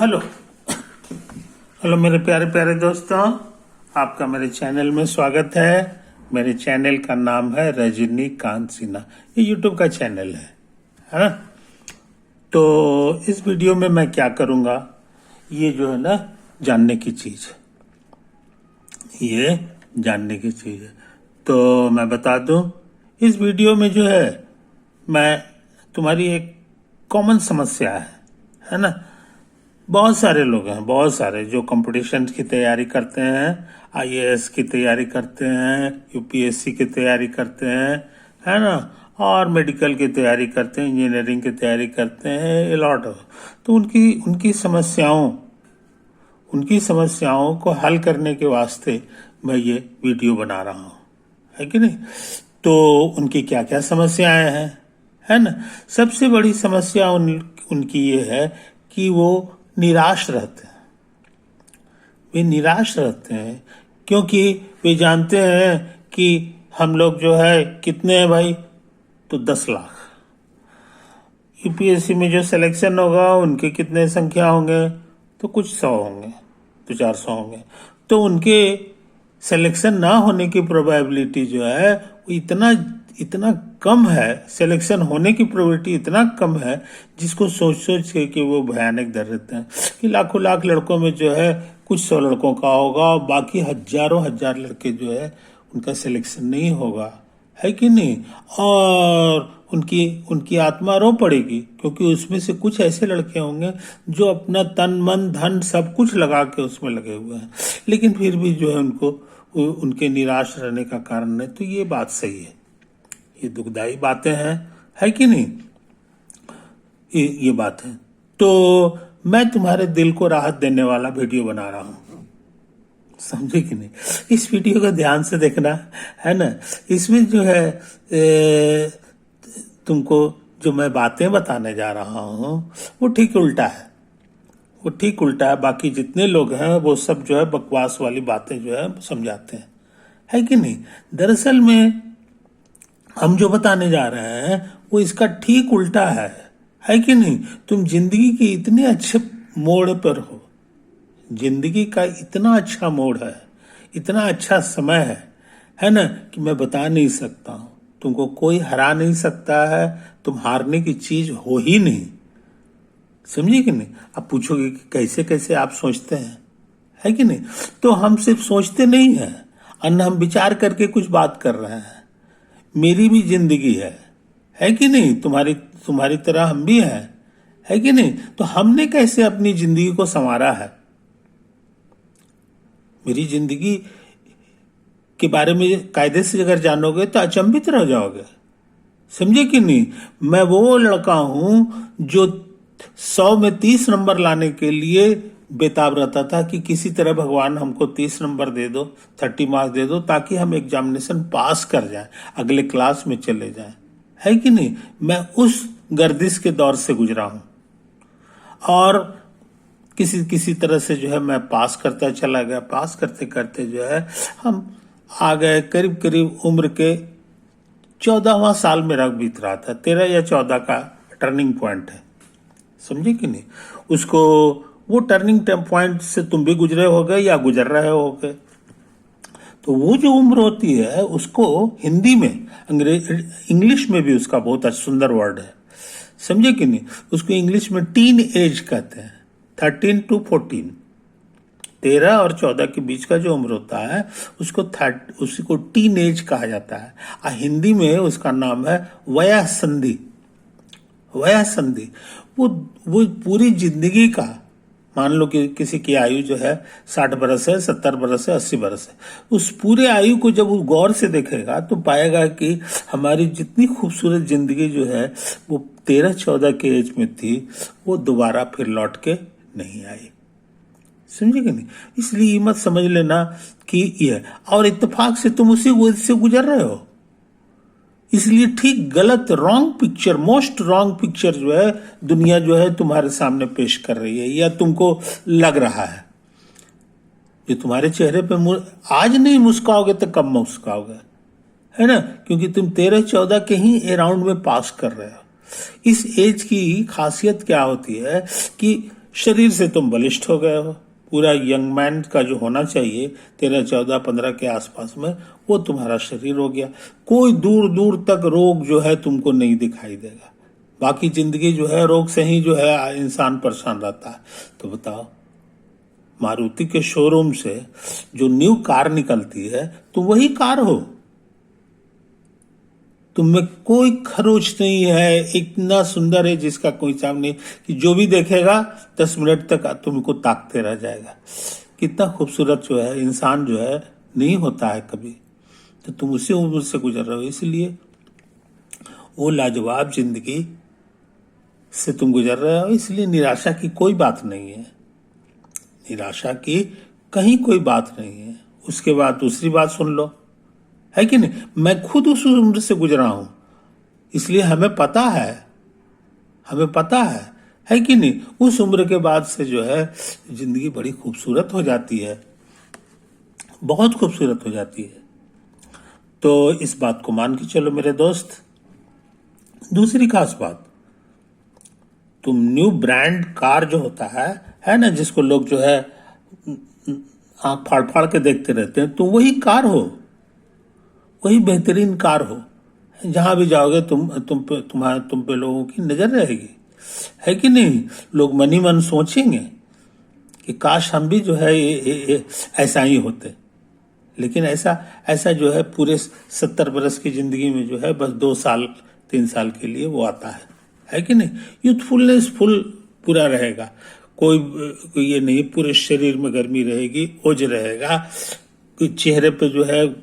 Hello hello मेरे प्यारे प्यारे दोस्तों, आपका मेरे चैनल में स्वागत है। मेरे चैनल का नाम है रजनीकांत सिन्हा। ये यूट्यूब का चैनल है ना। तो इस वीडियो में मैं क्या करूंगा, ये जो है ना जानने की चीज, ये जानने की चीज है। तो मैं बता दूं, इस वीडियो में जो है मैं तुम्हारी एक कॉमन समस्या है ना। बहुत सारे लोग हैं, बहुत सारे जो कंपटीशन की तैयारी करते हैं, आईएएस की तैयारी करते हैं, यूपीएससी की तैयारी करते हैं, है ना, और मेडिकल की तैयारी करते हैं, इंजीनियरिंग की तैयारी करते हैं, अलॉट हो। तो उनकी समस्याओं को हल करने के वास्ते मैं ये वीडियो बना रहा हूँ, है कि नहीं। तो उनकी क्या क्या समस्याएं हैं, है ना। सबसे बड़ी समस्या उनकी ये है कि वो निराश रहते हैं। वे निराश रहते हैं क्योंकि वे जानते हैं कि हम लोग जो है कितने हैं भाई, तो 10 लाख। यूपीएससी में जो सिलेक्शन होगा उनके कितने संख्या होंगे, तो कुछ 100 होंगे, तो 400 होंगे। तो उनके सिलेक्शन ना होने की प्रोबेबिलिटी जो है वो इतना कम है, सिलेक्शन होने की प्रोबेबिलिटी इतना कम है, जिसको सोच सोच के वो भयानक डर रहते हैं कि लाखों लाख लड़कों में जो है कुछ 100 लड़कों का होगा और बाकी हजारों हजार लड़के जो है उनका सिलेक्शन नहीं होगा, है कि नहीं। और उनकी आत्मा रो पड़ेगी क्योंकि उसमें से कुछ ऐसे लड़के होंगे जो अपना तन मन धन सब कुछ लगा के उसमें लगे हुए हैं, लेकिन फिर भी जो है उनके निराश रहने का कारण है। तो ये बात सही है, ये दुखदाई बातें हैं, है कि नहीं। ये बात है। तो मैं तुम्हारे दिल को राहत देने वाला वीडियो बना रहा हूं, समझे कि नहीं। इस वीडियो को ध्यान से देखना, है ना। इसमें जो है तुमको जो मैं बातें बताने जा रहा हूं वो ठीक उल्टा है, वो ठीक उल्टा है। बाकी जितने लोग हैं वो सब जो है बकवास वाली बातें जो है समझाते हैं, है कि नहीं। दरअसल में हम जो बताने जा रहे हैं वो इसका ठीक उल्टा है कि नहीं। तुम जिंदगी के इतने अच्छे मोड़ पर हो, जिंदगी का इतना अच्छा मोड़ है, इतना अच्छा समय है ना, कि मैं बता नहीं सकता हूं। तुमको कोई हरा नहीं सकता है, तुम हारने की चीज हो ही नहीं, समझे कि नहीं। आप पूछोगे कि कैसे कैसे आप सोचते हैं, है कि नहीं। तो हम सिर्फ सोचते नहीं हैं, अन्य हम विचार करके कुछ बात कर रहे हैं। मेरी भी जिंदगी है कि नहीं, तुम्हारी तरह हम भी हैं, है कि नहीं। तो हमने कैसे अपनी जिंदगी को संवारा है। मेरी जिंदगी के बारे में कायदे से अगर जानोगे तो अचंभित रह जाओगे, समझे कि नहीं। मैं वो लड़का हूं जो 100 में 30 नंबर लाने के लिए बेताब रहता था कि किसी तरह भगवान हमको 30 नंबर दे दो, 30 मार्क्स दे दो, ताकि हम एग्जामिनेशन पास कर जाएं, अगले क्लास में चले जाएं, है कि नहीं। मैं उस गर्दिश के दौर से गुजरा हूं और किसी तरह से जो है मैं पास करता चला गया। पास करते करते जो है हम आ गए करीब करीब उम्र के 14वां साल मेरा बीत रहा था। 13 या 14 का टर्निंग पॉइंट है, समझे कि नहीं। उसको वो टर्निंग पॉइंट से तुम भी गुजरे होगे या गुजर रहे होगे। तो वो जो उम्र होती है उसको हिंदी में, इंग्लिश में भी उसका बहुत सुंदर वर्ड है, समझे कि नहीं। उसको इंग्लिश में टीन एज कहते हैं, 13 to 14, 13 और 14 के बीच का जो उम्र होता है उसी को टीन एज कहा जाता है। और हिंदी में उसका नाम है वया संधि। वया संधि वो पूरी जिंदगी का, मान लो कि किसी की आयु जो है 60 बरस है, 70 बरस है, 80 बरस है, उस पूरे आयु को जब वो गौर से देखेगा तो पाएगा कि हमारी जितनी खूबसूरत जिंदगी जो है वो 13-14 के एज में थी, वो दोबारा फिर लौट के नहीं आई, समझे कि नहीं। इसलिए ये मत समझ लेना कि ये, और इत्तेफाक से तुम उसी से गुजर रहे हो। इसलिए ठीक गलत wrong picture, most wrong picture जो है दुनिया जो है तुम्हारे सामने पेश कर रही है, या तुमको लग रहा है। जो तुम्हारे चेहरे पे आज नहीं मुस्काओगे तो कब मुस्काओगे, है ना, क्योंकि तुम 13-14 के ही अराउंड में पास कर रहे हो। इस एज की खासियत क्या होती है कि शरीर से तुम बलिष्ठ हो गए हो, पूरा यंग मैन का जो होना चाहिए 13, 14, 15 के आसपास में, वो तुम्हारा शरीर हो गया। कोई दूर दूर तक रोग जो है तुमको नहीं दिखाई देगा। बाकी जिंदगी जो है रोग से ही जो है इंसान परेशान रहता है। तो बताओ, मारुति के शोरूम से जो न्यू कार निकलती है तुम वही कार हो, तुम्हें कोई खरोच नहीं है, इतना सुंदर है जिसका कोई हिसाब नहीं, कि जो भी देखेगा 10 मिनट तक तुमको ताकते रह जाएगा। कितना खूबसूरत जो है इंसान जो है नहीं होता है कभी। तो तुम उसी उम्र से गुजर रहे हो, इसलिए वो लाजवाब जिंदगी से तुम गुजर रहे हो, इसलिए निराशा की कोई बात नहीं है, निराशा की कहीं कोई बात नहीं है। उसके बाद दूसरी बात सुन लो, है कि नहीं, मैं खुद उस उम्र से गुजरा हूं, इसलिए हमें पता है, हमें पता है कि नहीं। उस उम्र के बाद से जो है जिंदगी बड़ी खूबसूरत हो जाती है, बहुत खूबसूरत हो जाती है। तो इस बात को मान के चलो मेरे दोस्त। दूसरी खास बात, तुम न्यू ब्रांड कार जो होता है ना, जिसको लोग जो है आंख फाड़ फाड़ के देखते रहते हैं, तुम वही कार हो, वही बेहतरीन कार हो। जहां भी जाओगे तुम पे लोगों की नजर रहेगी, है कि नहीं। लोग मन ही मन सोचेंगे कि काश हम भी जो है ये ऐसा ही होते। लेकिन ऐसा जो है पूरे 70 बरस की जिंदगी में जो है बस 2 साल 3 साल के लिए वो आता है कि नहीं। यूथफुलनेस फुल पूरा रहेगा, कोई ये नहीं, पूरे शरीर में गर्मी रहेगी, ओज रहेगा, चेहरे पे जो है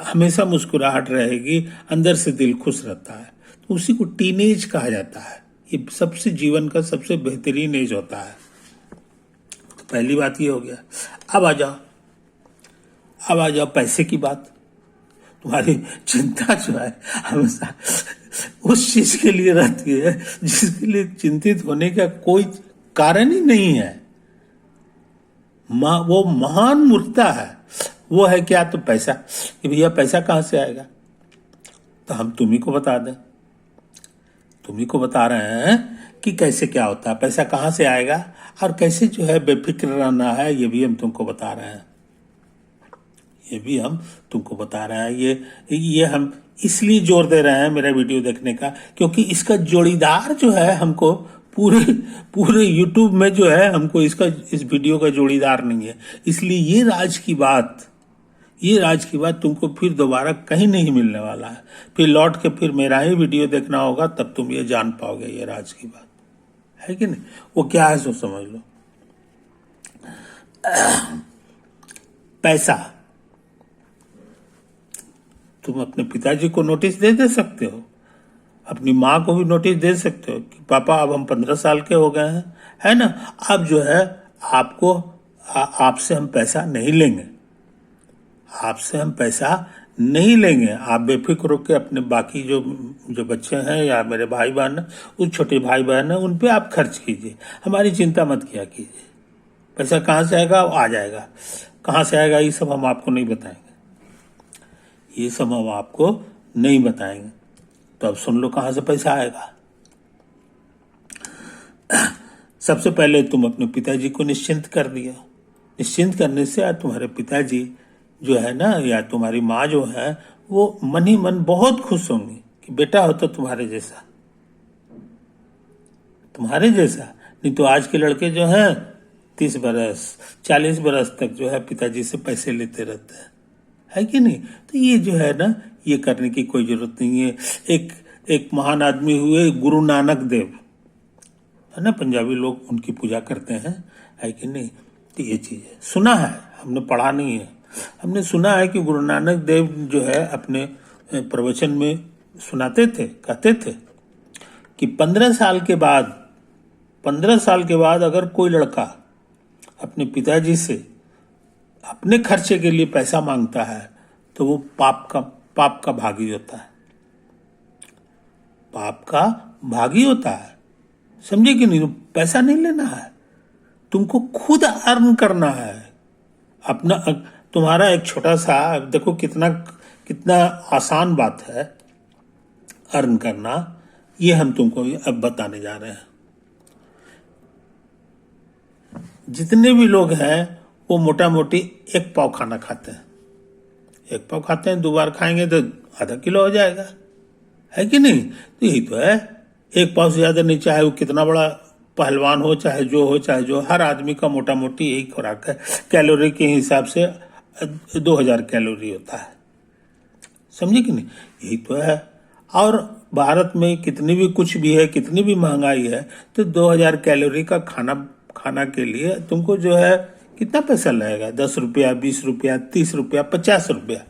हमेशा मुस्कुराहट रहेगी, अंदर से दिल खुश रहता है। तो उसी को टीनेज कहा जाता है। ये सबसे जीवन का सबसे बेहतरीन एज होता है। तो पहली बात ये हो गया। अब आ जाओ पैसे की बात। तुम्हारी चिंता जो है हमेशा उस चीज के लिए रहती है जिसके लिए चिंतित होने का कोई कारण ही नहीं है। वो महान मूर्खता है। वो है क्या? तो पैसा, कि भैया पैसा कहां से आएगा। तो हम तुम्ही को बता दें, तुम्ही को बता रहे हैं कि कैसे क्या होता है, पैसा कहां से आएगा और कैसे जो है बेफिक्र रहना है, ये भी हम तुमको बता रहे हैं। ये भी हम तुमको बता रहे हैं। ये हम इसलिए जोर दे रहे हैं मेरा वीडियो देखने का, क्योंकि इसका जोड़ीदार जो है हमको पूरे YouTube में जो है हमको इस वीडियो का जोड़ीदार नहीं है। इसलिए ये राज की बात तुमको फिर दोबारा कहीं नहीं मिलने वाला है। फिर लौट के फिर मेरा ही वीडियो देखना होगा, तब तुम ये जान पाओगे ये राज की बात, है कि नहीं। वो क्या है सो समझ लो। पैसा, तुम अपने पिताजी को नोटिस दे सकते हो, अपनी माँ को भी नोटिस दे सकते हो कि पापा अब हम 15 साल के हो गए हैं, है ना। अब जो है आपसे हम पैसा नहीं लेंगे, आपसे हम पैसा नहीं लेंगे। आप बेफिक्र होकर अपने बाकी जो बच्चे हैं या मेरे भाई बहन हैं, उस छोटे भाई बहन हैं, उन पे आप खर्च कीजिए, हमारी चिंता मत किया कीजिए। पैसा कहाँ से आएगा? आ जाएगा। कहाँ से आएगा ये सब हम आपको नहीं बताएंगे, ये सब हम आपको नहीं बताएंगे। तो अब सुन लो कहां से पैसा आएगा। सबसे पहले तुम अपने पिताजी को निश्चिंत कर दिया। निश्चिंत करने से तुम्हारे पिताजी जो है ना, या तुम्हारी माँ जो है, वो मन ही मन बहुत खुश होंगी कि बेटा हो तो तुम्हारे जैसा। नहीं तो आज के लड़के जो हैं 30 बरस 40 बरस तक जो है पिताजी से पैसे लेते रहते हैं, है कि नहीं। तो ये जो है ना, ये करने की कोई जरूरत नहीं है। एक महान आदमी हुए गुरु नानक देव, है ना, पंजाबी लोग उनकी पूजा करते हैं, है कि नहीं। तो ये चीज है, सुना है, हमने पढ़ा नहीं है, हमने सुना है कि गुरु नानक देव जो है अपने प्रवचन में सुनाते थे, कहते थे कि 15 साल के बाद अगर कोई लड़का अपने पिताजी से अपने खर्चे के लिए पैसा मांगता है तो वो पाप का भागी होता है, पाप का भागी होता है। समझे कि नहीं। तो पैसा नहीं लेना है, तुमको खुद अर्न करना है अपना। तुम्हारा एक छोटा सा, देखो कितना आसान बात है अर्न करना, ये हम तुमको अब बताने जा रहे हैं। जितने भी लोग हैं वो मोटा मोटी एक पाव खाना खाते हैं। एक पाव खाते हैं, 2 बार खाएंगे तो आधा किलो हो जाएगा, है कि नहीं? तो यही तो है, एक पाव से ज्यादा नहीं, चाहे वो कितना बड़ा पहलवान हो, चाहे जो, हर आदमी का मोटा मोटी यही खुराक है। कैलोरी के हिसाब से 2000 कैलोरी होता है, समझे कि नहीं? यही तो है। और भारत में कितनी भी कुछ भी है, कितनी भी महंगाई है, तो 2000 कैलोरी का खाना के लिए तुमको जो है कितना पैसा लगेगा? 10 रुपया, 20 रुपया, 30 रुपया, 50 रुपया,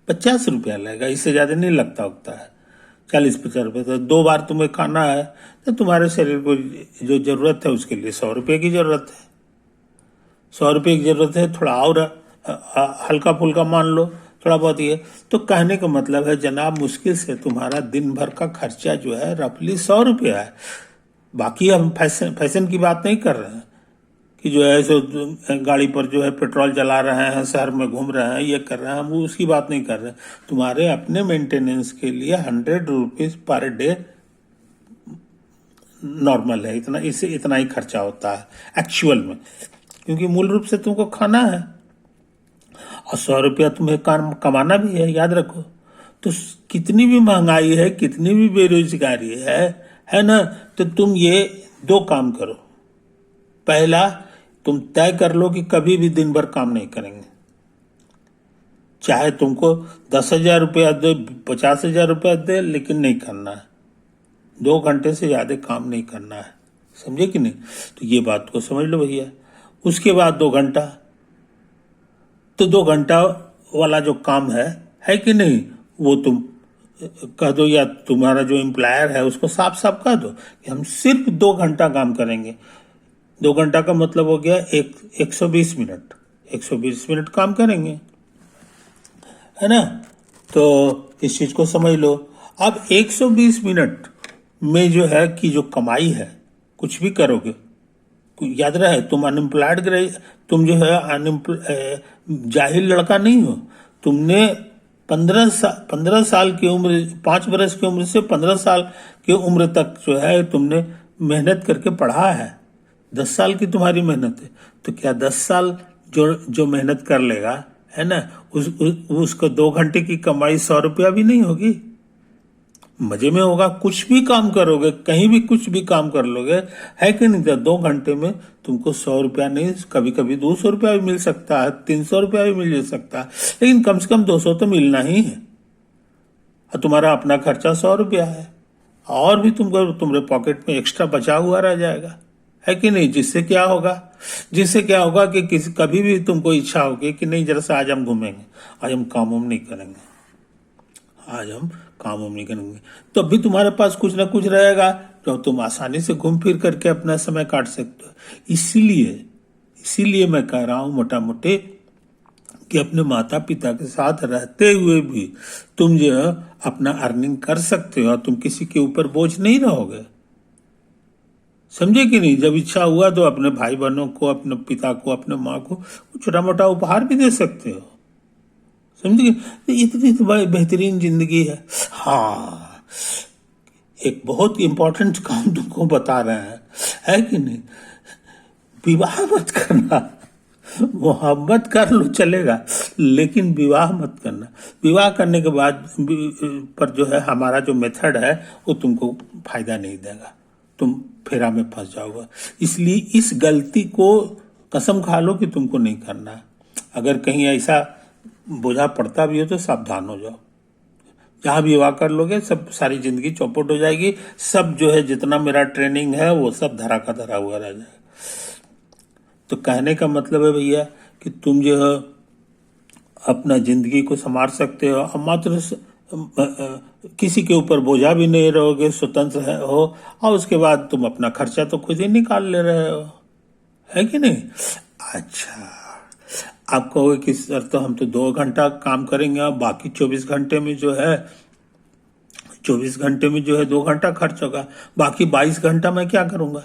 50 रुपया लगेगा, इससे ज्यादा नहीं लगता उगता है। 40-50 रुपये, तो 2 बार तुम्हें खाना है तो तुम्हारे शरीर को जो जरूरत है उसके लिए 100 रुपये की जरूरत है। 100 रुपये की जरूरत है, थोड़ा और हल्का फुल्का मान लो, थोड़ा बहुत ये। तो कहने का मतलब है जनाब, मुश्किल से तुम्हारा दिन भर का खर्चा जो है रफली 100 रुपया है। बाकी हम फैशन की बात नहीं कर रहे हैं कि जो है सो गाड़ी पर जो है पेट्रोल जला रहे हैं, शहर में घूम रहे हैं, ये कर रहे हैं, हम उसकी बात नहीं कर रहे। तुम्हारे अपने मेंटेनेंस के लिए 100 रुपीज पर डे नॉर्मल है, इतना ही खर्चा होता है एक्चुअल में, क्योंकि मूल रूप से तुमको खाना है और 100 रुपया तुम्हें कमाना भी है, याद रखो। तो कितनी भी महंगाई है, कितनी भी बेरोजगारी है ना, तो तुम ये 2 काम करो। पहला, तुम तय कर लो कि कभी भी दिन भर काम नहीं करेंगे, चाहे तुमको 10,000 रुपया दे, 50,000 रुपया दे, लेकिन नहीं करना है। 2 घंटे से ज्यादा काम नहीं करना है, समझे कि नहीं? तो ये बात को समझ लो भैया। उसके बाद 2 घंटा, तो 2 घंटा वाला जो काम है कि नहीं, वो तुम कह दो, या तुम्हारा जो एम्प्लॉयर है उसको साफ साफ कह दो कि हम सिर्फ 2 घंटा काम करेंगे। 2 घंटा का मतलब हो गया 120 मिनट, 120 मिनट काम करेंगे, है ना? तो इस चीज को समझ लो। अब 120 मिनट में जो है कि जो कमाई है, कुछ भी करोगे, याद रहे तुम अनएम्प्लॉयड, तुम जो है जाहिल लड़का नहीं हो। तुमने 15 साल की उम्र, 5 बरस की उम्र से 15 साल की उम्र तक जो है तुमने मेहनत करके पढ़ा है। 10 साल की तुम्हारी मेहनत है, तो क्या 10 साल जो मेहनत कर लेगा, है ना, उसको 2 घंटे की कमाई 100 रुपया भी नहीं होगी? मजे में होगा। कुछ भी काम करोगे, कहीं भी कुछ भी काम कर लोगे, है कि नहीं? 2 घंटे में तुमको 100 रुपया नहीं, कभी कभी 200 रुपया भी मिल सकता है, 300 रुपया भी मिल सकता है, लेकिन कम से कम 200 तो मिलना ही है। और तुम्हारा अपना खर्चा 100 रुपया है, और भी तुम्हारे पॉकेट में एक्स्ट्रा बचा हुआ रह जाएगा, है कि नहीं? जिससे क्या होगा कि कभी भी तुमको इच्छा होगी कि नहीं, जरा सा आज हम घूमेंगे, आज हम काम नहीं करेंगे, आज हम काम नहीं करेंगे, तो अभी तुम्हारे पास कुछ ना कुछ रहेगा जो तुम आसानी से घूम फिर करके अपना समय काट सकते हो। इसीलिए मैं कह रहा हूं मोटा मोटे कि अपने माता पिता के साथ रहते हुए भी तुम जो है अपना अर्निंग कर सकते हो, और तुम किसी के ऊपर बोझ नहीं रहोगे, समझे कि नहीं? जब इच्छा हुआ तो अपने भाई बहनों को, अपने पिता को, अपने माँ को छोटा मोटा उपहार भी दे सकते हो, समझे? इतनी तो बड़ी बेहतरीन जिंदगी है। हाँ, एक बहुत इंपॉर्टेंट काम तुमको बता रहे हैं, है कि नहीं? विवाह मत करना, मोहब्बत कर लो चलेगा, लेकिन विवाह मत करना। विवाह करने के बाद पर जो है हमारा जो मेथड है वो तुमको फायदा नहीं देगा, तुम फेरा में फंस जाओगे। इसलिए इस गलती को कसम खा लो कि तुमको नहीं करना। अगर कहीं ऐसा बोझा पड़ता भी हो तो सावधान हो जाओ। जहां भी विवाह कर लोगे सब सारी जिंदगी चौपट हो जाएगी, सब जो है जितना मेरा ट्रेनिंग है वो सब धरा का धरा हुआ रह जाएगा। तो कहने का मतलब है भैया कि तुम जो है अपना जिंदगी को संवार सकते हो, और मात्र किसी के ऊपर बोझा भी नहीं रहोगे, स्वतंत्र हो, और उसके बाद तुम अपना खर्चा तो खुद ही निकाल ले रहे हो, है कि नहीं? अच्छा, आप कहोगे कि सर तो हम तो 2 घंटा काम करेंगे और बाकी 24 घंटे में जो है 2 घंटा खर्च होगा, बाकी 22 घंटा मैं क्या करूंगा?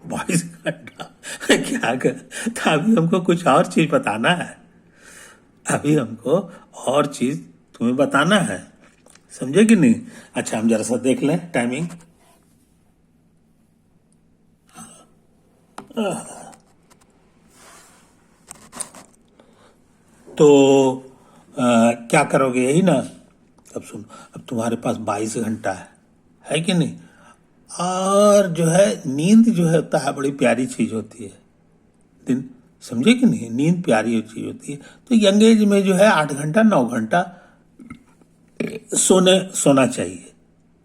22 घंटा क्या कर? तो अभी हमको कुछ और चीज बताना है, अभी हमको और चीज तुम्हें बताना है, समझे कि नहीं? अच्छा, हम जरा सा देख लें टाइमिंग। तो क्या करोगे, यही ना। अब सुनो, अब तुम्हारे पास 22 घंटा है कि नहीं। और जो है नींद जो है होता है बड़ी प्यारी चीज होती है। दिन, समझे कि नहीं, नींद प्यारी चीज होती है। तो यंग एज में जो है 8 घंटा 9 घंटा सोना चाहिए।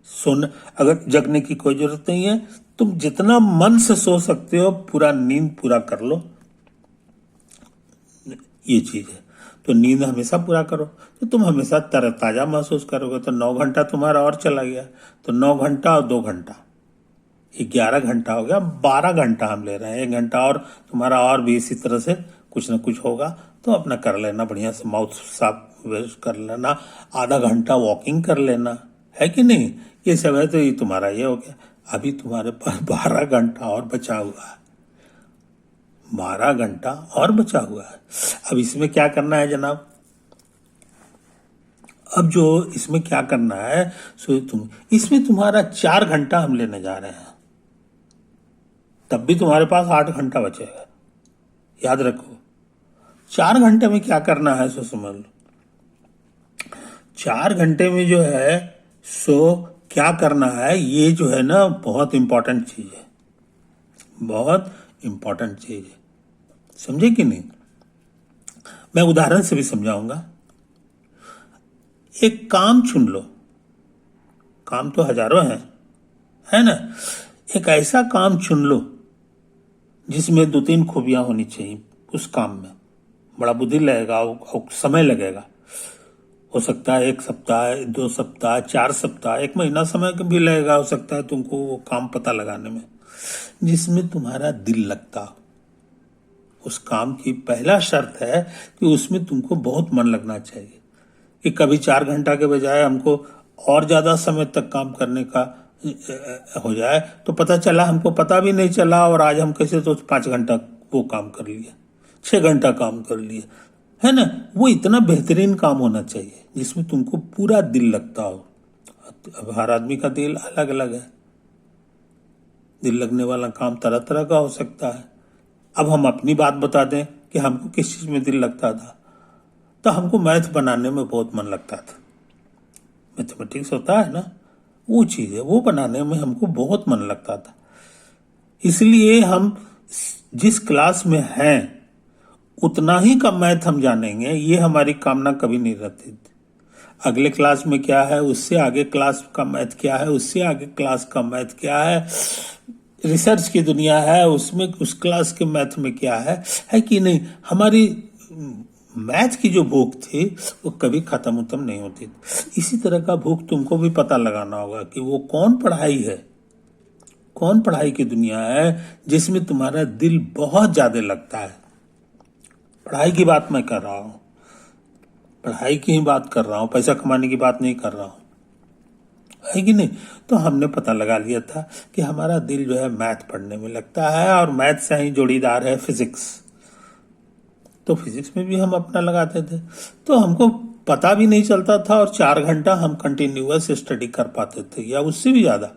सोना, अगर जगने की कोई जरूरत नहीं है, तुम जितना मन से सो सकते हो पूरा नींद पूरा कर लो, ये चीज है। तो नींद हमेशा पूरा करो तो तुम हमेशा तरोताजा महसूस करोगे। तो 9 घंटा तुम्हारा और चला गया, तो 9 घंटा और 2 घंटा 11 घंटा हो गया। 12 घंटा हम ले रहे हैं, 1 घंटा और तुम्हारा और भी इसी तरह से कुछ ना कुछ होगा। तो अपना कर लेना, बढ़िया से माउथ साफ कर लेना, आधा घंटा वॉकिंग कर लेना, है कि नहीं। ये सब है, तो ये तुम्हारा ये हो गया। अभी तुम्हारे पास 12 घंटा और बचा हुआ है, 12 घंटा और बचा हुआ है। अब इसमें क्या करना है जनाब, अब जो इसमें क्या करना है, सो इसमें तुम्हारा 4 घंटा हम लेने जा रहे हैं, तब भी तुम्हारे पास 8 घंटा बचेगा। याद रखो, 4 घंटे में क्या करना है सो समझ लो। 4 घंटे में जो है सो क्या करना है, ये जो है ना बहुत इंपॉर्टेंट चीज है, बहुत इंपॉर्टेंट चीज है, समझे कि नहीं। मैं उदाहरण से भी समझाऊंगा। एक काम चुन लो, काम तो हजारों हैं, है ना। एक ऐसा काम चुन लो जिसमें 2-3 खूबियां होनी चाहिए। उस काम में बड़ा बुद्धि लगेगा और समय लगेगा। हो सकता है 1 सप्ताह, 2 सप्ताह, 4 सप्ताह, 1 महीना समय भी लगेगा हो सकता है तुमको वो काम पता लगाने में, जिसमें तुम्हारा दिल लगता हो। उस काम की पहला शर्त है कि उसमें तुमको बहुत मन लगना चाहिए। कि कभी 4 घंटा के बजाय हमको और ज्यादा समय तक काम करने का हो जाए तो पता चला हमको पता भी नहीं चला, और आज हम कैसे तो 5 घंटा वो काम कर लिए, 6 घंटा काम कर लिए, है ना। वो इतना बेहतरीन काम होना चाहिए जिसमें तुमको पूरा दिल लगता हो। अब हर आदमी का दिल अलग अलग है, दिल लगने वाला काम तरह तरह का हो सकता है। अब हम अपनी बात बता दें कि हमको किस चीज में दिल लगता था, तो हमको मैथ बनाने में बहुत मन लगता था। मैथमेटिक्स होता है ना, वो चीज है, वो बनाने में हमको बहुत मन लगता था। इसलिए हम जिस क्लास में हैं उतना ही का मैथ हम जानेंगे, ये हमारी कामना कभी नहीं रहती थी। अगले क्लास में क्या है, उससे आगे क्लास का मैथ क्या है, उससे आगे क्लास का मैथ क्या है, रिसर्च की दुनिया है उसमें उस क्लास के मैथ में क्या है कि नहीं। हमारी मैथ की जो भूख थी वो कभी खत्म उत्म नहीं होती थी। इसी तरह का भूख तुमको भी पता लगाना होगा कि वो कौन पढ़ाई है, कौन पढ़ाई की दुनिया है जिसमें तुम्हारा दिल बहुत ज्यादा लगता है। पढ़ाई की बात मैं कर रहा हूं, पढ़ाई की ही बात कर रहा हूं, पैसा कमाने की बात नहीं कर रहा हूं, है कि नहीं। तो हमने पता लगा लिया था कि हमारा दिल जो है मैथ पढ़ने में लगता है, और मैथ से ही जोड़ीदार है फिजिक्स। तो फिजिक्स में भी हम अपना लगाते थे, तो हमको पता भी नहीं चलता था, और 4 घंटा हम कंटिन्यूअस स्टडी कर पाते थे या उससे भी ज्यादा।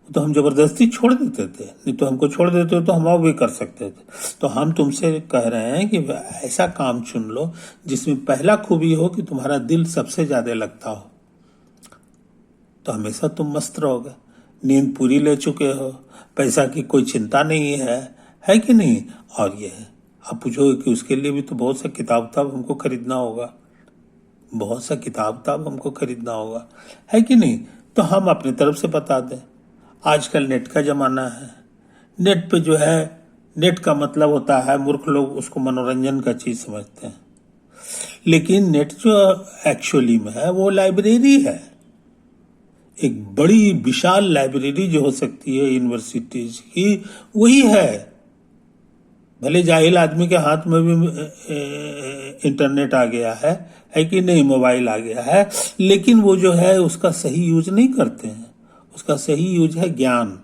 तो हम जबरदस्ती छोड़ देते थे, नहीं तो हमको छोड़ देते तो हम और भी कर सकते थे। तो हम तुमसे कह रहे हैं कि ऐसा काम चुन लो जिसमें पहला खूबी हो कि तुम्हारा दिल सबसे ज्यादा लगता हो, तो हमेशा तुम मस्त रहोगे। नींद पूरी ले चुके हो, पैसा की कोई चिंता नहीं है कि नहीं। और ये है, आप पूछोगे कि उसके लिए भी तो बहुत सा किताब हमको खरीदना होगा, बहुत सा किताब हमको खरीदना होगा, है कि नहीं। तो हम अपनी तरफ से बता दें, आजकल नेट का जमाना है। नेट पे जो है, नेट का मतलब होता है, मूर्ख लोग उसको मनोरंजन का चीज समझते हैं, लेकिन नेट जो एक्चुअली में है वो लाइब्रेरी है। एक बड़ी विशाल लाइब्रेरी जो हो सकती है यूनिवर्सिटीज की, वही है। भले जाहिल आदमी के हाथ में भी इंटरनेट आ गया है कि नहीं, मोबाइल आ गया है, लेकिन वो जो है उसका सही यूज नहीं करते हैं। उसका सही यूज है ज्ञान,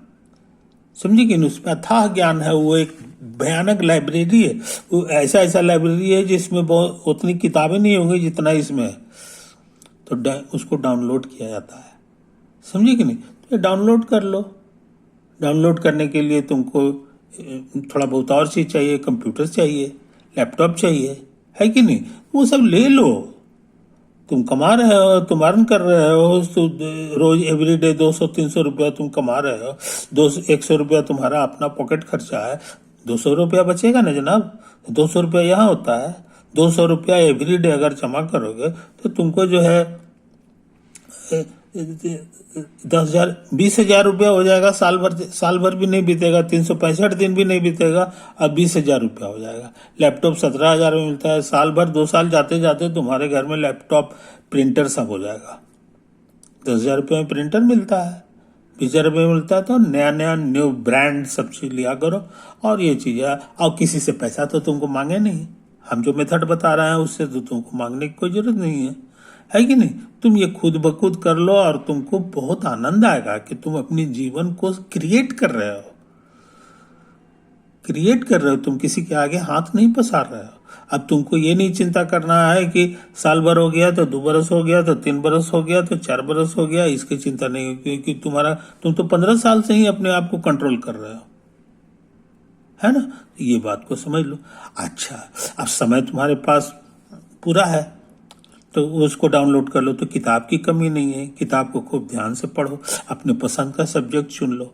समझे कि नहीं। उसमें अथाह ज्ञान है, वो एक भयानक लाइब्रेरी है। वो ऐसा लाइब्रेरी है जिसमें बहुत उतनी किताबें नहीं होंगी जितना इसमें है। तो उसको डाउनलोड किया जाता है, समझे कि नहीं। तो डाउनलोड कर लो। डाउनलोड करने के लिए तुमको थोड़ा बहुत और चीज चाहिए, कंप्यूटर चाहिए, लैपटॉप चाहिए, है कि नहीं? वो सब ले लो। तुम कमा रहे हो, तुम अर्न कर रहे हो, तो रोज एवरीडे 200-300 रुपया तुम कमा रहे हो, 100 रुपया तुम्हारा अपना पॉकेट खर्चा है, 200 रुपया बचेगा ना जनाब? 200 रुपया यहाँ होता है, 200 रुपया एवरीडे अगर जमा करोगे तो तुमको जो है 10,000 20,000 रुपया हो जाएगा। साल भर भी नहीं बीतेगा, 365 दिन भी नहीं बीतेगा, अब 20,000 रुपया हो जाएगा। लैपटॉप 17,000 में मिलता है, साल भर 2 साल जाते जाते तुम्हारे घर में लैपटॉप प्रिंटर सब हो जाएगा। 10,000 रुपये में प्रिंटर मिलता है, 20,000 रुपये में मिलता है। तो नया नया न्यू ब्रांड सब चीज लिया करो। और ये चीज़ है, और किसी से पैसा तो तुमको मांगे नहीं, हम जो मेथड बता रहे हैं उससे तो तुमको मांगने की कोई जरूरत नहीं है कि नहीं? तुम ये खुद ब खुद कर लो और तुमको बहुत आनंद आएगा कि तुम अपने जीवन को क्रिएट कर रहे हो, तुम किसी के आगे हाथ नहीं पसार रहे हो। अब तुमको ये नहीं चिंता करना है कि साल भर हो गया तो 2 बरस हो गया तो 3 बरस हो गया तो 4 बरस हो गया, इसकी चिंता नहीं है, क्योंकि तुम तो 15 साल से ही अपने आप को कंट्रोल कर रहे हो, है ना? ये बात को समझ लो। अच्छा, अब समय तुम्हारे पास पूरा है तो उसको डाउनलोड कर लो, तो किताब की कमी नहीं है। किताब को खूब ध्यान से पढ़ो, अपने पसंद का सब्जेक्ट चुन लो,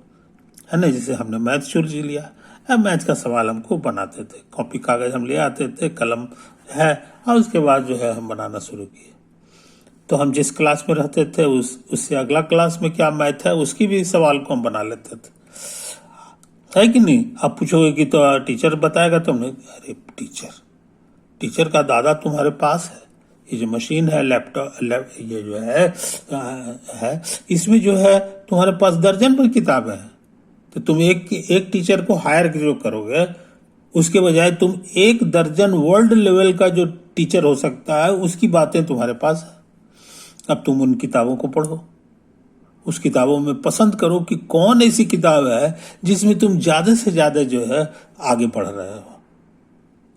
है ना? जैसे हमने मैथ चुन लिया, अब मैथ का सवाल हम खूब बनाते थे, कॉपी कागज हम ले आते थे, कलम है, और उसके बाद जो है हम बनाना शुरू किए। तो हम जिस क्लास में रहते थे उससे अगला क्लास में क्या मैथ है उसकी भी सवाल को हम बना लेते थे, है कि नहीं? आप पूछोगे कि तो टीचर बताएगा, तुमने अरे टीचर का दादा तुम्हारे पास है। ये जो मशीन है, लैपटॉप ये जो है इसमें जो है तुम्हारे पास दर्जन पर किताबें हैं। तो तुम एक टीचर को हायर जो करोगे, उसके बजाय तुम 1 दर्जन वर्ल्ड लेवल का जो टीचर हो सकता है उसकी बातें तुम्हारे पास है। अब तुम उन किताबों को पढ़ो, उस किताबों में पसंद करो कि कौन ऐसी किताब है जिसमें तुम ज्यादा से ज्यादा जो है आगे बढ़ रहे हो,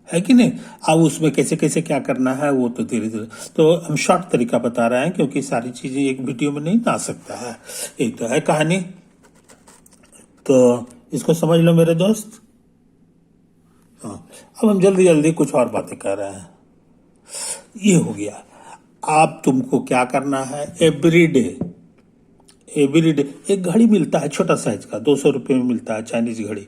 है कि नहीं? अब उसमें कैसे कैसे क्या करना है वो तो धीरे धीरे, तो हम शॉर्ट तरीका बता रहे हैं क्योंकि सारी चीजें एक वीडियो में नहीं आ सकता है। एक तो है कहानी, तो इसको समझ लो मेरे दोस्त। हाँ, अब हम जल्दी जल्दी कुछ और बातें कर रहे हैं। ये हो गया। आप तुमको क्या करना है, एवरीडे एक घड़ी मिलता है छोटा साइज का, 200 रुपये में मिलता है, चाइनीज घड़ी,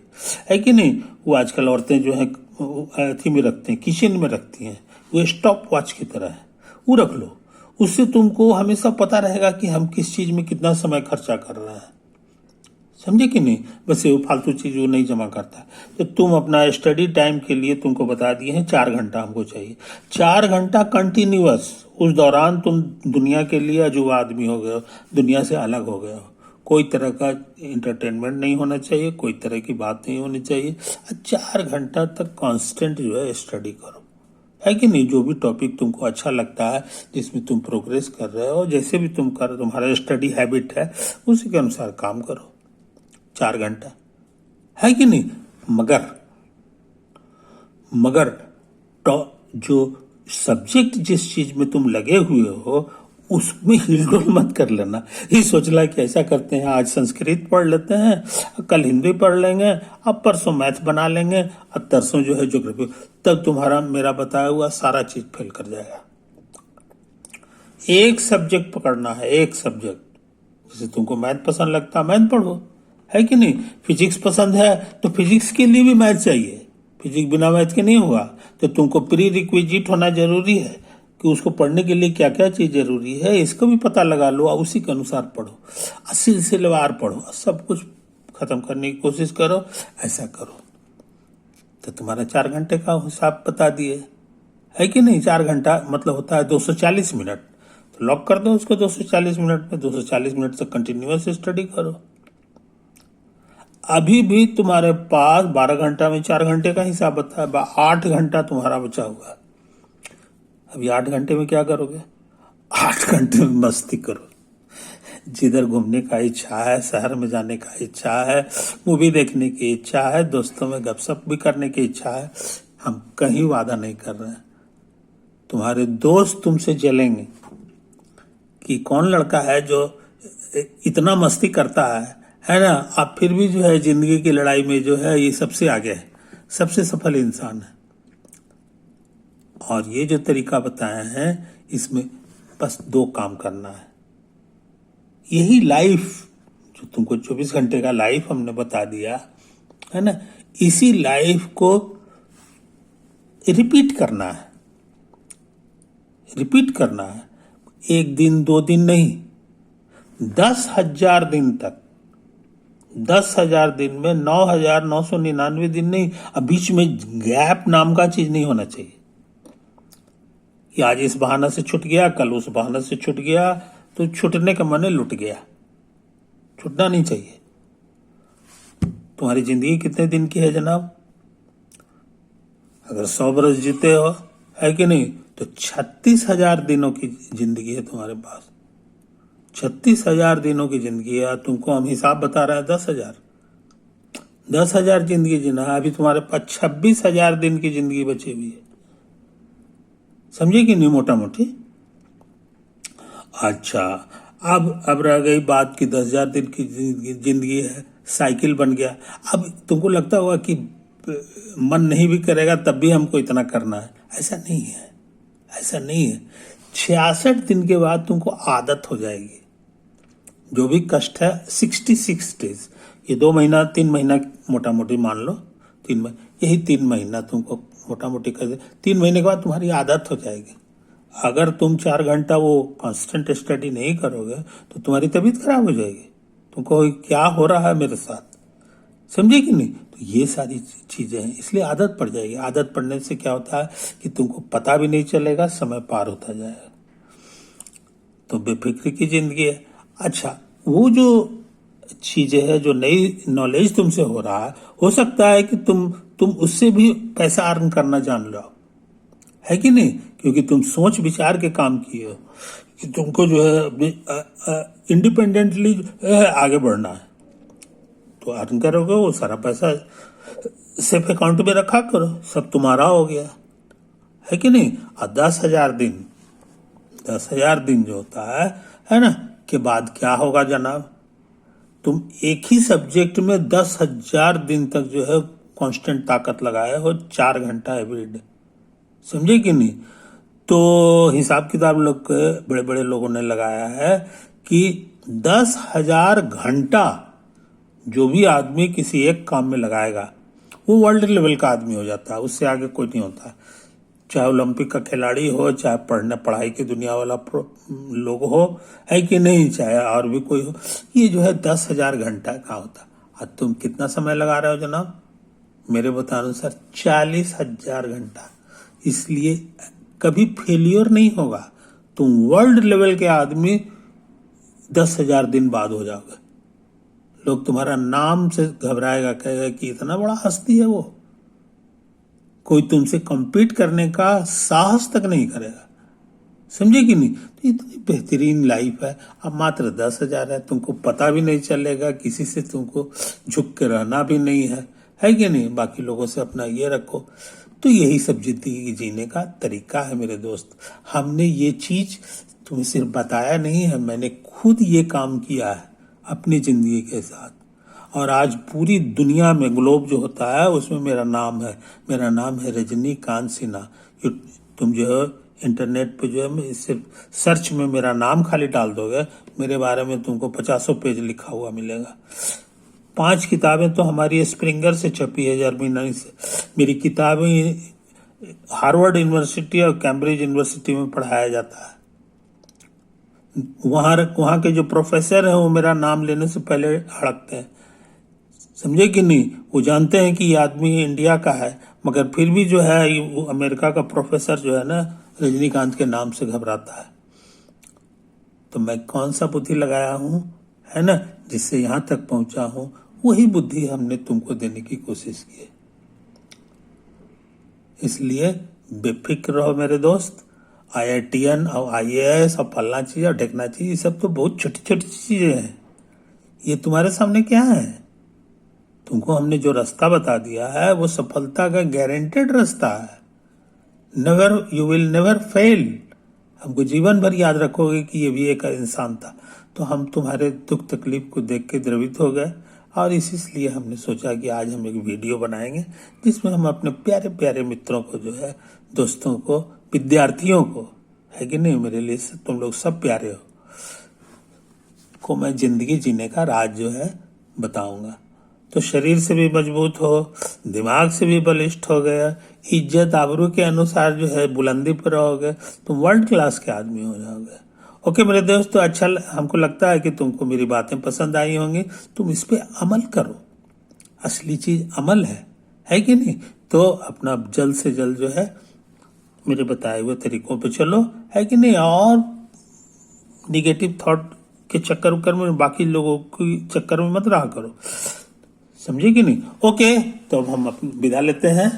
है कि नहीं? वो आजकल औरतें जो है अथी में रखते हैं, किचन में रखती हैं, वो स्टॉप वॉच की तरह है, वो रख लो। उससे तुमको हमेशा पता रहेगा कि हम किस चीज में कितना समय खर्चा कर रहे हैं, समझे कि नहीं? बस वो फालतू चीज वो नहीं जमा करता। तो तुम अपना स्टडी टाइम के लिए तुमको बता दिए हैं 4 घंटा हमको चाहिए, 4 घंटा कंटिन्यूअस। उस दौरान तुम दुनिया के लिए अजूबा आदमी हो गए हो, दुनिया से अलग हो गए हो। कोई तरह का इंटरटेनमेंट नहीं होना चाहिए, कोई तरह की बात नहीं होनी चाहिए। 4 घंटा तक कांस्टेंट जो है स्टडी करो, है कि नहीं? जो भी टॉपिक तुमको अच्छा लगता है, जिसमें तुम प्रोग्रेस कर रहे हो, जैसे भी तुम्हारा स्टडी हैबिट है, उसी के अनुसार काम करो 4 घंटा, है कि नहीं? मगर तो जो सब्जेक्ट जिस चीज में तुम लगे हुए हो उसमें हिलडुल मत कर लेना। ये सोचना कि ऐसा करते हैं, आज संस्कृत पढ़ लेते हैं, कल हिंदी पढ़ लेंगे, अब परसों मैथ बना लेंगे, अब तरसों जो है ज्योग्राफी, तब तुम्हारा मेरा बताया हुआ सारा चीज फेल कर जाएगा। एक सब्जेक्ट पकड़ना है, एक सब्जेक्ट। जैसे तुमको मैथ पसंद लगता है, मैथ पढ़ो, है कि नहीं? फिजिक्स पसंद है तो फिजिक्स के लिए भी मैथ चाहिए, फिजिक्स बिना मैथ के नहीं हुआ। तो तुमको प्री रिक्विजिट होना जरूरी है कि उसको पढ़ने के लिए क्या क्या चीज जरूरी है, इसको भी पता लगा लो, उसी के अनुसार पढ़ो, सिलसिलेवार पढ़ो, सब कुछ खत्म करने की कोशिश करो। ऐसा करो तो तुम्हारा 4 घंटे का हिसाब बता दिए, है कि नहीं? 4 घंटा मतलब होता है 240 मिनट, तो लॉक कर दो उसको 240 मिनट में। 240 मिनट से कंटिन्यूअस स्टडी करो। अभी भी तुम्हारे पास 12 घंटा में 4 घंटे का हिसाब बता है, 8 घंटा तुम्हारा बचा हुआ। अभी 8 घंटे में क्या करोगे? 8 घंटे में मस्ती करो, जिधर घूमने का इच्छा है, शहर में जाने का इच्छा है, मूवी देखने की इच्छा है, दोस्तों में गपशप भी करने की इच्छा है। हम कहीं वादा नहीं कर रहे हैं, तुम्हारे दोस्त तुमसे जलेंगे कि कौन लड़का है जो इतना मस्ती करता है ना? आप फिर भी जो है जिंदगी की लड़ाई में जो है ये सबसे आगे है, सबसे सफल इंसान है। और ये जो तरीका बताए हैं इसमें बस 2 काम करना है। यही लाइफ जो तुमको 24 घंटे का लाइफ हमने बता दिया है ना, इसी लाइफ को रिपीट करना है, रिपीट करना है। 1 दिन 2 दिन नहीं, 10,000 दिन तक। 10,000 दिन में 9,999 दिन नहीं। अब बीच में गैप नाम का चीज नहीं होना चाहिए कि आज इस बहाना से छूट गया, कल उस बहाना से छूट गया, तो छूटने का मन लुट गया। छूटना नहीं चाहिए। तुम्हारी जिंदगी कितने दिन की है जनाब? अगर 100 बरस जीते हो, है कि नहीं, तो 36,000 दिनों की जिंदगी है तुम्हारे पास। 36,000 दिनों की जिंदगी है। तुमको हम हिसाब बता रहे हैं 10,000। 10,000 जिंदगी जीना है। अभी तुम्हारे पास 26,000 दिन की जिंदगी बची हुई है। समझे कि नहीं? मोटा मोटी। अच्छा, अब रह गई बात की 10,000 दिन की जिंदगी है, साइकिल बन गया। अब तुमको लगता होगा कि मन नहीं भी करेगा तब भी हमको इतना करना है। ऐसा नहीं है, ऐसा नहीं है। 66 दिन के बाद तुमको आदत हो जाएगी। जो भी कष्ट है 66 डेज, ये 2 महीना 3 महीना मोटा मोटी मान लो, 3 महीना, यही 3 महीना तुमको मोटा मोटी कर दे। 3 महीने के बाद तुम्हारी आदत हो जाएगी। अगर तुम 4 घंटा वो कांस्टेंट स्टडी नहीं करोगे तो तुम्हारी तबीयत खराब हो जाएगी। तुमको क्या हो रहा है मेरे साथ, समझे कि नहीं? तो ये सारी चीजें हैं, इसलिए आदत पड़ जाएगी। आदत पड़ने से क्या होता है कि तुमको पता भी नहीं चलेगा, समय पार होता जाएगा। तो बेफिक्री की जिंदगी है। अच्छा, वो जो चीजें है, जो नई नॉलेज तुमसे हो रहा है, हो सकता है कि तुम उससे भी पैसा अर्न करना जान लो, है कि नहीं? क्योंकि तुम सोच विचार के काम किए हो कि तुमको जो है इंडिपेंडेंटली आगे बढ़ना है, तो अर्न करोगे। वो सारा पैसा सेफ अकाउंट में रखा करो, सब तुम्हारा हो गया, है कि नहीं? और 10,000 दिन, 10,000 दिन जो होता है ना, के बाद क्या होगा जनाब? तुम एक ही सब्जेक्ट में 10,000 दिन तक जो है कांस्टेंट ताकत लगाए हो, 4 घंटा एवरीडे। समझे कि नहीं? तो हिसाब किताब लोग बड़े बड़े लोगों ने लगाया है कि 10,000 घंटा जो भी आदमी किसी एक काम में लगाएगा वो वर्ल्ड लेवल का आदमी हो जाता है। उससे आगे कोई नहीं होता। चाहे ओलंपिक का खिलाड़ी हो, चाहे पढ़ाई की दुनिया वाला लोग हो, है कि नहीं, चाहे और भी कोई हो। ये जो है 10,000 घंटा का होता। और तुम कितना समय लगा रहे हो जनाब? मेरे बतानुसार 40,000 घंटा। इसलिए कभी फेलियर नहीं होगा। तुम वर्ल्ड लेवल के आदमी 10,000 दिन बाद हो जाओगे। लोग तुम्हारा नाम से घबराएगा, कहेगा कि इतना बड़ा हस्ती है वो, कोई तुमसे compete करने का साहस तक नहीं करेगा। समझे कि नहीं? तो इतनी बेहतरीन लाइफ है। अब मात्र 10,000 है, तुमको पता भी नहीं चलेगा, किसी से तुमको झुक के रहना भी नहीं है कि नहीं? बाकी लोगों से अपना ये रखो। तो यही सब जिंदगी जीने का तरीका है मेरे दोस्त। हमने ये चीज तुम्हें सिर्फ बताया नहीं है, मैंने खुद ये काम किया है अपनी जिंदगी के साथ। और आज पूरी दुनिया में ग्लोब जो होता है उसमें मेरा नाम है। मेरा नाम है रजनीकांत सिन्हा। तुम जो है इंटरनेट पे जो है इससे सर्च में मेरा नाम खाली डाल दोगे, मेरे बारे में तुमको 50 पेज लिखा हुआ मिलेगा। 5 किताबें तो हमारी स्प्रिंगर से छपी है, जर्मनी से। मेरी किताबें हार्वर्ड यूनिवर्सिटी और कैम्ब्रिज यूनिवर्सिटी में पढ़ाया जाता है। वहां के जो प्रोफेसर हैं वो मेरा नाम लेने से पहले हड़कते हैं। समझे कि नहीं? वो जानते हैं कि ये आदमी इंडिया का है, मगर फिर भी जो है वो अमेरिका का प्रोफेसर जो है ना, रजनीकांत के नाम से घबराता है। तो मैं कौन सा बुद्धि लगाया हूं, है ना, जिससे यहां तक पहुंचा हूं, वही बुद्धि हमने तुमको देने की कोशिश की है। इसलिए बेफिक्र रहो मेरे दोस्त। IITN और IAS और फलना चीज और ढेकना चीज, ये सब तो बहुत छोटी छोटी चीजें हैं। ये तुम्हारे सामने क्या है? तुमको हमने जो रास्ता बता दिया है वो सफलता का गारंटेड रास्ता है। Never, you will never fail. हमको जीवन भर याद रखोगे कि ये भी एक इंसान था। तो हम तुम्हारे दुख तकलीफ को देख के द्रवित हो गए, और इसलिए हमने सोचा कि आज हम एक वीडियो बनाएंगे जिसमें हम अपने प्यारे प्यारे मित्रों को जो है दोस्तों को, विद्यार्थियों को, है कि नहीं, मेरे लिए तुम लोग सब प्यारे हो, को मैं जिंदगी जीने का राज जो है बताऊंगा। तो शरीर से भी मजबूत हो, दिमाग से भी बलिष्ठ हो गया, इज्जत आबरू के अनुसार जो है बुलंदी पर रहोगे, तुम वर्ल्ड क्लास के आदमी हो जाओगे। ओके मेरे दोस्त, तो अच्छा हमको लगता है कि तुमको मेरी बातें पसंद आई होंगी। तुम इस पे अमल करो, असली चीज अमल है कि नहीं। तो अपना जल्द से जल्द जो है मेरे बताए हुए तरीकों पे चलो, है कि नहीं। और निगेटिव थॉट के चक्कर में, बाकी लोगों के चक्कर में मत रहा करो, समझे कि नहीं। ओके, तो अब हम विदा लेते हैं।